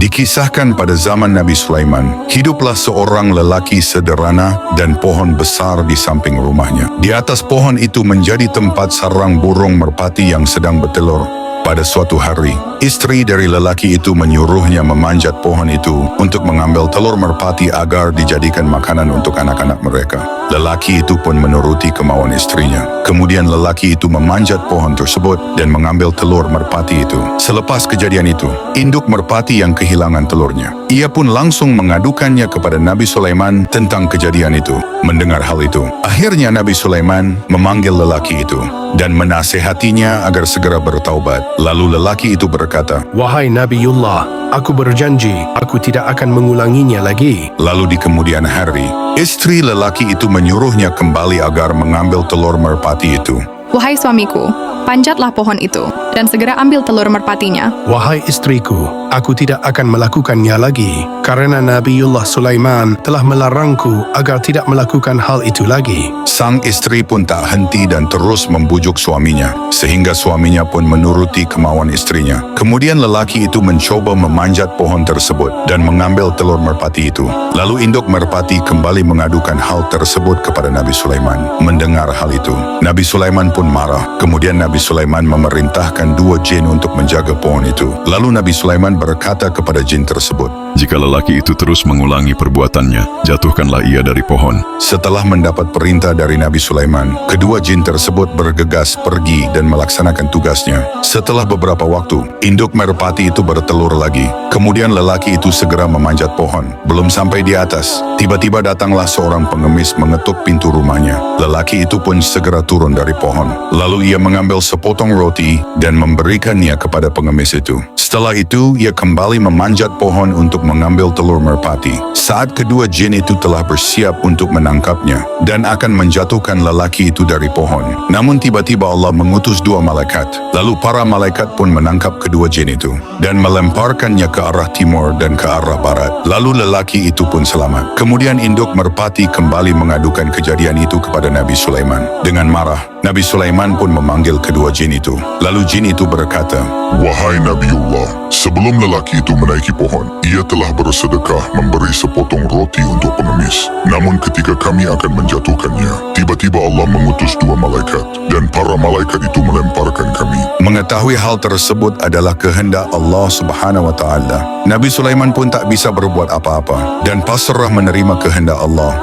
Dikisahkan pada zaman Nabi Sulaiman, hiduplah seorang lelaki sederhana dan pohon besar di samping rumahnya. Di atas pohon itu menjadi tempat sarang burung merpati yang sedang bertelur. Pada suatu hari, istri dari lelaki itu menyuruhnya memanjat pohon itu untuk mengambil telur merpati agar dijadikan makanan untuk anak-anak mereka. Lelaki itu pun menuruti kemauan istrinya. Kemudian lelaki itu memanjat pohon tersebut dan mengambil telur merpati itu. Selepas kejadian itu, induk merpati yang kehilangan telurnya. Ia pun langsung mengadukannya kepada Nabi Sulaiman tentang kejadian itu. Mendengar hal itu, akhirnya Nabi Sulaiman memanggil lelaki itu dan menasihatinya agar segera bertaubat. Lalu lelaki itu berkata, "Wahai Nabiullah, aku berjanji aku tidak akan mengulanginya lagi." Lalu di kemudian hari, istri lelaki itu menyuruhnya kembali agar mengambil telur merpati itu. Wahai suamiku, panjatlah pohon itu dan segera ambil telur merpatinya. Wahai istriku, aku tidak akan melakukannya lagi karena Nabiullah Sulaiman telah melarangku agar tidak melakukan hal itu lagi. Sang istri pun tak henti dan terus membujuk suaminya, sehingga suaminya pun menuruti kemauan istrinya. Kemudian lelaki itu mencoba memanjat pohon tersebut dan mengambil telur merpati itu. Lalu induk merpati kembali mengadukan hal tersebut kepada Nabi Sulaiman. Mendengar hal itu, Nabi Sulaiman pun marah. Kemudian Nabi Sulaiman memerintahkan 2 jin untuk menjaga pohon itu. Lalu Nabi Sulaiman berkata kepada jin tersebut, "Jika lelaki itu terus mengulangi perbuatannya, jatuhkanlah ia dari pohon." Setelah mendapat perintah dari Nabi Sulaiman, kedua jin tersebut bergegas pergi dan melaksanakan tugasnya. Setelah beberapa waktu, induk merpati itu bertelur lagi. Kemudian lelaki itu segera memanjat pohon. Belum sampai di atas, tiba-tiba datanglah seorang pengemis mengetuk pintu rumahnya. Lelaki itu pun segera turun dari pohon. Lalu ia mengambil sepotong roti dan memberikannya kepada pengemis itu. Setelah itu, ia kembali memanjat pohon untuk mengambil telur merpati. Saat kedua jin itu telah bersiap untuk menangkapnya dan akan menjatuhkan lelaki itu dari pohon. Namun tiba-tiba Allah mengutus 2 malaikat. Lalu para malaikat pun menangkap kedua jin itu dan melemparkannya ke arah timur dan ke arah barat. Lalu lelaki itu pun selamat. Kemudian induk merpati kembali mengadukan kejadian itu kepada Nabi Sulaiman. Dengan marah, Nabi Sulaiman pun memanggil kedua jin itu. Lalu jin itu berkata, "Wahai Nabiullah, sebelum lelaki itu menaiki pohon, ia telah bersedekah memberi sepotong roti untuk pengemis. Namun ketika kami akan menjatuhkannya, tiba-tiba Allah mengutus 2 malaikat dan para malaikat itu melemparkan kami." Mengetahui hal tersebut adalah kehendak Allah Subhanahu wa Ta'ala. Nabi Sulaiman pun tak bisa berbuat apa-apa dan pasrah menerima kehendak Allah.